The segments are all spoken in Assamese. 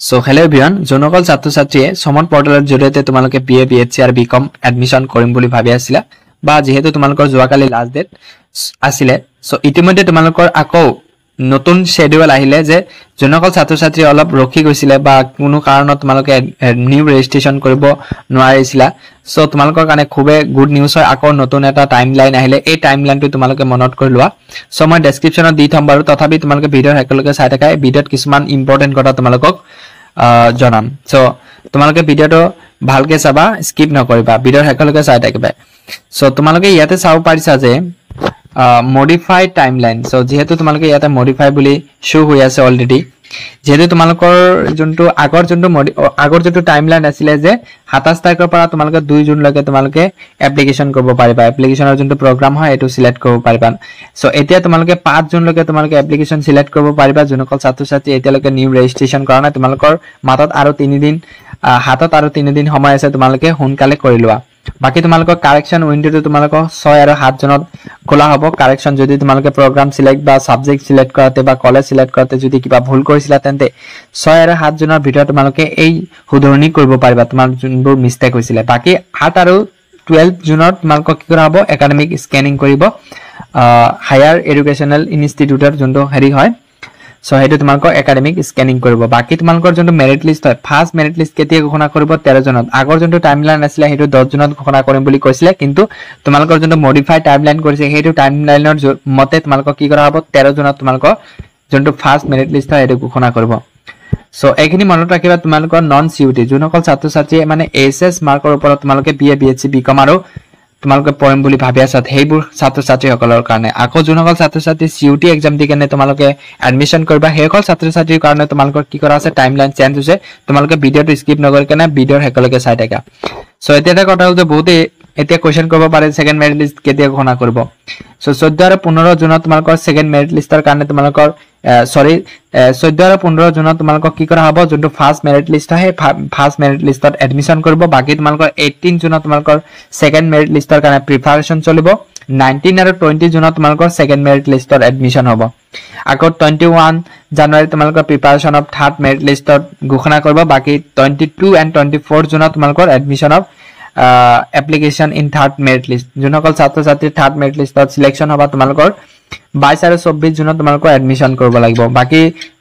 সো হেলো এভৰিওয়ান জনকল ছাত্ৰ ছাত্ৰীয়ে সমন পোৰ্টালেৰ জৰিয়তে তোমালোকে বিএ বিএসসি আৰু বিকম এডমিশন কৰিম বুলি ভাবি আছিলা বা যেহেতু তোমালোকৰ যোৱাকালি লাষ্ট ডেট আছিলে সো ইতিমধ্যে তোমালোকৰ আকৌ নতুন শেডিউল আহিলে যে জনকল ছাত্ৰ ছাত্ৰী অলপ ৰখি গৈছিলে বা কোনো কাৰণত তোমালোকে নিউ ৰেজিষ্ট্ৰেচন কৰিব নোৱাৰিছিলা সো তোমালোকৰ কাৰণে খুবে গুড নিউজ হয় আকৌ নতুন এটা টাইমলাইন আহিলে এই টাইমলাইনটো তোমালোকে মনত কৰি লোৱা সো মই ডেসক্ৰিপচনত দি থম বাৰু তথাপি তোমালোকে ভিডিঅ'ৰ একেলগে চাই থাকা এই ভিডিঅ'ত কিছুমান ইম্পৰ্টেন্ট কথা তোমালোকক জনাম সো তোমালোকে ভিডিঅ'টো ভালকে চাবা স্কিপ নকৰিবা ভিডিঅ'ৰ একেলগে চাই থাকিবা সো তোমালোকে ইয়াতে চাও পাৰিছা যে modified timeline so যেহেতু তোমালোকে ইয়াতে modify বুলি শো হৈ আছে অলৰেডি যেহেতু তোমালোকৰ যোনটো আগৰ যোনটো টাইমলাইন আছিল যে 27 তাৰিখৰ পৰা তোমালোকে 2 জুন লৈকে তোমালোকে এপ্লিকেশন কৰিব পাৰিবা এপ্লিকেশনৰ যোনটো প্ৰগ্ৰাম হয় এটো সিলেক্ট কৰিব পাৰিবা সো এতিয়া তোমালোকে 5 জুন লৈকে তোমালোকে এপ্লিকেশন সিলেক্ট কৰিব পাৰিবা যোনকল ছাত্ৰ ছাত্ৰী এতিয়ালৈকে নিউ ৰেজিষ্ট্ৰেচন কৰা নাই তোমালোকৰ মাতত আৰু 3 দিন হাতত আৰু 3 দিন সময় আছে তোমালোকে সোনকালে কৰি লোৱা বাকি তোমালোকৰ কাৰেকশন উইন্ডোটো তোমালোকৰ 6 আৰু 7 জনত খোলা হ'ব কাৰেকশন যদি তোমালোকে প্ৰগ্ৰাম সিলেক্ট বা সাবজেক্ট সিলেক্ট কৰাতে বা কলেজ সিলেক্ট কৰাতে যদি কিবা ভুল কৰিছিলা তেন্তে 6 আৰু 7 জনৰ ভিতৰত তোমালোকে এই শুধৰণি কৰিব পাৰিবা তোমাৰ যোনবোৰ মিস্টেক হৈছিল বাকি 8 আৰু 12 জুনত তোমালোকক কি কৰা হ'ব একাডেমিক স্ক্যানিং কৰিব হায়াৰ এডুকেশনাল ইনষ্টিটিউটৰ যোনটো হেৰি হয় সো হেতু তোমালোকৰ একাডেমিক স্ক্যানিং কৰিব বাকি তোমালোকৰ যোনটো মেৰিট লিষ্ট হয় ফাৰ্স্ট মেৰিট লিষ্ট কেতিয়া ঘোষণা কৰিব 13 জনত আগৰ যোনটো টাইমলাইন আছিল হেতু 10 জনত ঘোষণা কৰিম বুলি কৈছিল কিন্তু তোমালোকৰ যোনটো মডিফাইড টাইমলাইন কৰিছে হেতু টাইমলাইনৰ মতে তোমালোকক কি কৰা হ'ব 13 জনত তোমালোকৰ যোনটো ফাৰ্স্ট মেৰিট লিষ্ট হয় হেতু ঘোষণা কৰিব সো এইখিনি মনত ৰাখিবা তোমালোকৰ নন সিউটি যোনকল ছাত্ৰ ছাত্ৰী মানে এসএস মাৰ্কৰ ওপৰত তোমালোকে বিএ বিএসসি বিকম আৰু তোমালোকে পঢ়িম বুলি ভাবি আছা হেইবোৰ ছাত্ৰ ছাত্ৰীসকলৰ কাৰণে আকৌ যোনকল ছাত্ৰ ছাত্ৰী সিউটি এক্সাম দি কেনে তোমালোকে এডমিশন কৰিবা হেকল ছাত্ৰ ছাত্ৰীৰ কাৰণে তোমালোকৰ কি কৰা আছে টাইমলাইন চেঞ্জ হৈছে তোমালোকে ভিডিঅটো স্কিপ নকৰি কেনে ভিডিঅৰ হেকলকে চাই থাকা সো এটা কথা হ'ল যে বহুতে এতিয়া কোৱেশ্চন কৰিব পাৰে সেকেন্ড মেৰিট লিষ্ট কেতিয়া ঘোষণা কৰিব সো 14 আৰু 15 জুনত তোমালোকৰ সেকেন্ড মেৰিট লিষ্টৰ কাৰণে তোমালোকৰ 14 আৰু 15 জুনত তোমালোকক কি কৰা হ'ব যোনটো ফাৰ্স্ট মেৰিট লিষ্ট হয় ফাৰ্স্ট মেৰিট লিষ্টত এডমিশন কৰিব বাকি তোমালোকৰ 18 জুনত তোমালোকৰ সেকেন্ড মেৰিট লিষ্টৰ কাৰণে প্ৰিপাৰেচন চলিব 19 আৰু 20 জুনত তোমালোকৰ সেকেন্ড মেৰিট লিষ্টত এডমিশন হ'ব আকৌ 21 জানুৱাৰী তোমালোকৰ প্ৰিপাৰেচন অফ থাৰ্ড মেৰিট লিষ্টত ঘোষণা কৰিব বাকি 22 and 24 জুনত তোমালোকৰ admission of application in third merit list যোনকল ছাত্ৰ ছাত্ৰী থাৰ্ড মেৰিট লিষ্টত সিলেকশন হ'ব তোমালোকৰ 22 আৰু 24 জুনত তোমালোকৰ এডমিশন কৰিব লাগিব বাকি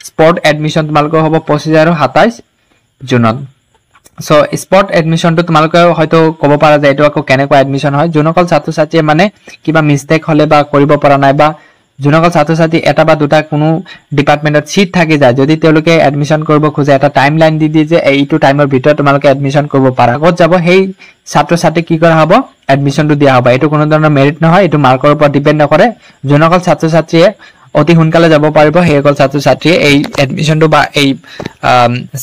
স্পট এডমিশন তোমালোকৰ হ'ব 25 আৰু 27 জুনত সো স্পট এডমিশন তো তোমালোকে হয়তো ক'ব পাৰা যে এটো আকৌ কেনেকৈ এডমিশন হয় যোনকল ছাত্ৰ ছাত্ৰীয়ে মানে কিবা মিস্টেক হলে বা কৰিব পৰা নাই বা যোনকল ছাত্ৰ ছাত্ৰী এটা বা দুটা কোনো ডিপাৰ্টমেন্টত সিট থাকি যায় যদি তেওঁলোকে এডমিশন কৰিব খোজে এটা টাইমলাইন দি দিয়ে যে এইটো টাইমৰ ভিতৰত তোমালোকে এডমিশন কৰিব পাৰা ক'ত যাব হেই ছাত্ৰ ছাত্ৰী কি কৰা হ'ব এডমিশনটো দিয়া হ'ব এটো কোনো ধৰণৰ মেৰিট নহয় এটো মাৰ্কৰ ওপৰত ডিপেন্ড নকৰে যোনকল ছাত্ৰ ছাত্ৰীয়ে অতি সোনকালে যাব পাৰিব হেকল ছাত্ৰ ছাত্ৰীয়ে এই এডমিশনটো বা এই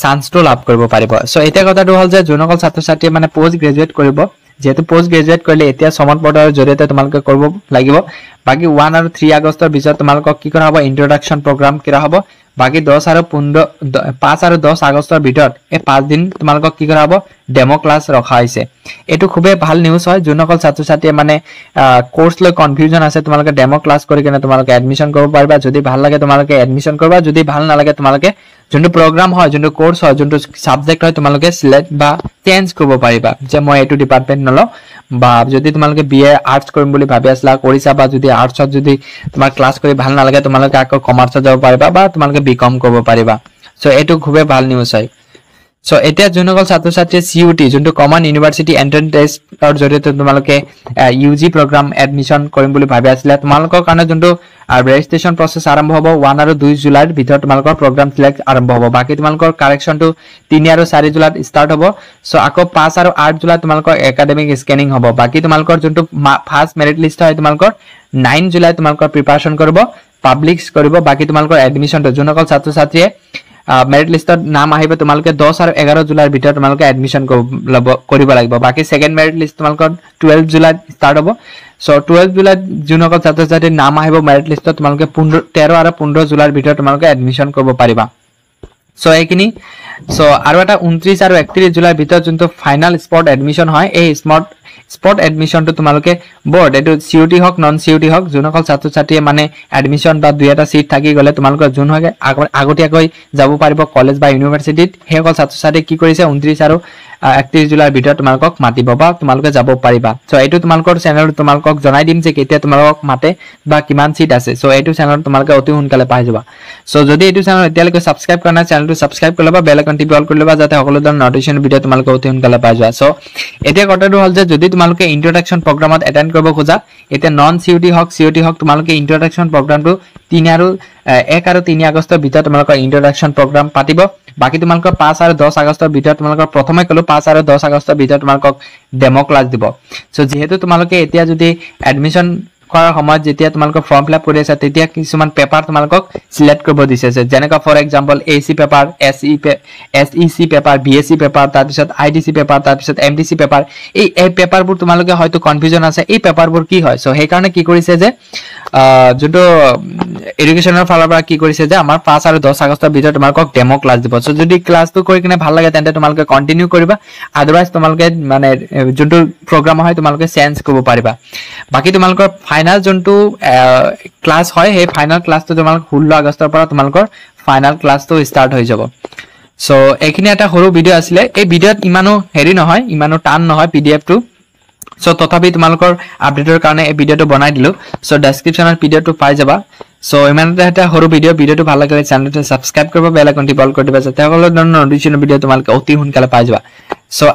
চান্সটো লাভ কৰিব পাৰিব সো এটা কথাটো হ'ল যে যোনকল ছাত্ৰ ছাত্ৰীয়ে মানে পোষ্ট গ্ৰেজুৱেট কৰিব যেহেতু পোষ্ট গ্ৰেজুৱেট কৰিলে এতিয়া সমন পোৰ্টালৰ জৰিয়তে তোমালোকে কৰিব লাগিব বাকি 1 আৰু 3 আগষ্টৰ পিছত তোমালোকক কি কৰা হ'ব ইন্ট্ৰোডাকশন প্ৰগ্ৰাম কৰা হ'ব বাকি 10 আৰু 15 5 আৰু 10 আগষ্টৰ ভিতৰত এই 5 দিন তোমালোকক কি কৰা হ'ব ডেমো ক্লাছ ৰখা হৈছে এটো খুবে ভাল নিউজ হয় যোনকল ছাত্ৰ ছাত্ৰীয়ে মানে কোৰ্স লৈ কনফিউজন আছে তোমালোকে ডেমো ক্লাছ কৰি কেনে তোমালোকে এডমিশন কৰিব পাৰিবা যদি ভাল লাগে তোমালোকে এডমিশন কৰিবা যদি ভাল নালাগে তোমালোকে যোনটো প্ৰগ্ৰাম হয় যোনটো কোৰ্স হয় যোনটো সাবজেক্ট হয় তোমালোকে সিলেক্ট বা চেঞ্জ কৰিব পাৰিবা যে মই এটো ডিপাৰ্টমেন্ট নল বা যদি তোমালোকে বিএ আৰ্টস কৰিম বুলি ভাবি আছলা কৰিছা বা যদি আৰ্টছত যদি তোমাৰ ক্লাছ কৰি ভাল নালাগে তোমালোকে আকৌ কমাৰ্চত যাব পাৰিবা বা তোমালোকে বিকম কৰিব পাৰিবা সো এটো খুবে ভাল নিউজ হয় সো এতিয়া যোনকল ছাত্ৰ ছাত্ৰী সিউটি যোনটো কমন ইউনিভাৰ্সিটি এন্ট্ৰেন্স টেষ্টৰ জৰিয়তে তোমালোকে ইউজি প্ৰগ্ৰাম এডমিশন কৰিম বুলি ভাবি আছিলা তোমালোকৰ কাৰণে যোনটো ৰেজিষ্ট্ৰেচন প্ৰসেস আৰম্ভ হ'ব 1 আৰু 2 জুলাইৰ ভিতৰত তোমালোকৰ প্ৰগ্ৰাম সিলেক্ট আৰম্ভ হ'ব বাকি তোমালোকৰ কাৰেকশনটো 3 আৰু 4 জুলাইত স্টাৰ্ট হ'ব সো আকৌ 5 আৰু 8 জুলাইত তোমালোকৰ একাডেমিক স্ক্যানিং হ'ব বাকি তোমালোকৰ যোনটো ফাৰ্স্ট মেৰিট লিষ্ট হয় তোমালোকৰ 9 জুলাই তোমালোকৰ প্ৰিপাৰেচন কৰিব পাবলিশ কৰিব বাকি তোমালোকৰ এডমিশনটো যোনকল ছাত্ৰ ছাত্ৰীয়ে মেৰিট লিষ্টত নাম আহিব তোমালোকে 10 আৰু 11 জুলাইৰ ভিতৰত তোমালোকে এডমিশন কৰিব লাগিব বাকি সেকেন্ড মেৰিট লিষ্ট তোমালোকৰ 12 জুলাইত স্টাৰ্ট হ'ব সো 12 জুলাইত যোনকল ছাত্ৰ ছাত্ৰীৰ নাম আহিব মেৰিট লিষ্টত তোমালোকে 13 আৰু 15 জুলাইৰ ভিতৰত তোমালোকে এডমিশন কৰিব পাৰিবা সো এইখিনি সো আৰু এটা 29 আৰু 31 জুলাইৰ ভিতৰত যোনটো ফাইনাল স্পট এডমিশন হয় এই স্পট এডমিশনটো তোমালোকে বৰ্ড এটো সিউটি হক নন সিউটি হক যোনসকল ছাত্ৰ ছাত্ৰীয়ে মানে এডমিশন বা দুই এটা সিট থাকি গলে তোমালোকৰ যোন হয় আগতীয়াকৈ যাব পাৰিব কলেজ বা ইউনিভাৰ্সিটিত হেকল ছাত্ৰ ছাত্ৰী কি কৰিছে 29 আৰু 31 জুলাইৰ ভিতৰত তোমালোকক মাতিব বা তোমালোকে যাব পাৰিবা সো এইটো তোমালোকৰ চেনেলত তোমালোকক জনাই দিম যে কেতিয়া তোমালোকক মাতে বা কিমান সিট আছে সো এইটো চেনেলত তোমালোকে অতি সোনকালে পাই যাবা সো যদি এইটো চেনেল এতিয়ালৈকে সাবস্ক্ৰাইব কৰা নাই চেনেলটো সাবস্ক্ৰাইব কৰি লবা বেল আইকন টিপি অল কৰি লবা যাতে সকলো ধৰণৰ নটিফিকেশন ভিডিও তোমালোকে অতি সোনকালে পাই যোৱা সো এতিয়া কথাটো হল যে যদি তোমালোকে ইন্ট্ৰোডাকশন প্ৰগ্ৰামত এটেন্ড কৰিব খোজা এতিয়া নন সিউটি হক তোমালোকে ইন্ট্ৰোডাকশন প্ৰগ্ৰামটো 1 আৰু 3 আগষ্টৰ ভিতৰত তোমালোকৰ ইন্ট্ৰোডাকশন প্ৰগ্ৰাম পাতিব বাকি তোমালোকৰ 5 আৰু 10 আগষ্টৰ ভিতৰত তোমালোকৰ প্ৰথমে কলো 5 আৰু 10 আগষ্টৰ ভিতৰত তোমালোকক ডেমো ক্লাস দিব সো যেহেতু তোমালোকে এতিয়া যদি এডমিশন কৰাৰ সময়ত যেতিয়া তোমালোকৰ ফৰ্ম ফিল আপ কৰি আছে তেতিয়া কিছুমান পেপাৰ তোমালোকক সিলেক্ট কৰিব দিছে যেনেকা for example AC paper SEC paper BSc paper তাৰ পিছত আইডিসি পেপাৰ তাৰ পিছত এমডিসি পেপাৰ এই পেপাৰবোৰ তোমালোকে হয়তো কনফিউজন আছে এই পেপাৰবোৰ কি হয় সো সেই কাৰণে কি কৰিছে যে যেটো এডুকেশনৰ ফালৰ পৰা কি কৰিছে যে আমাৰ 5 আৰু 10 আগষ্টৰ ভিতৰত তোমালোকক ডেমো ক্লাস দিব সো যদি ক্লাসটো কৰি কিনে ভাল লাগে তেন্তে তোমালোকে কন্টিনিউ কৰিবা আদাৰৱাইজ তোমালোকে মানে যেটো প্ৰগ্ৰাম হয় তোমালোকে চেঞ্জ কৰিব পাৰিবা বাকি তোমালোকৰ ফাইনাল জনটো ক্লাস হয় হে ফাইনাল ক্লাসটো তোমালোক 16 আগষ্টৰ পৰা তোমালোকৰ ফাইনাল ক্লাসটো স্টাৰ্ট হৈ যাব সো এখিনি এটা সৰু ভিডিও আছিল এই ভিডিওত ইমানো হেৰি নহয় ইমানো টান নহয় পিডিএফ টো সো তথাপি তোমালোকৰ আপডেটৰ কাৰণে এই ভিডিওটো বনাই দিলো সো ডেসক্ৰিপচনত ভিডিওটো পাই যাবা সো ইমানতে এটা সৰু ভিডিওটো ভাল লাগিলে চেনেলটো সাবস্ক্ৰাইব কৰিব বেল আইকন টিপি অল কৰি দিবা যাতে সকলো ধৰণৰ নটিফিকেশন ভিডিও তোমালোকে অতি সোনকালে পাই যাবা সো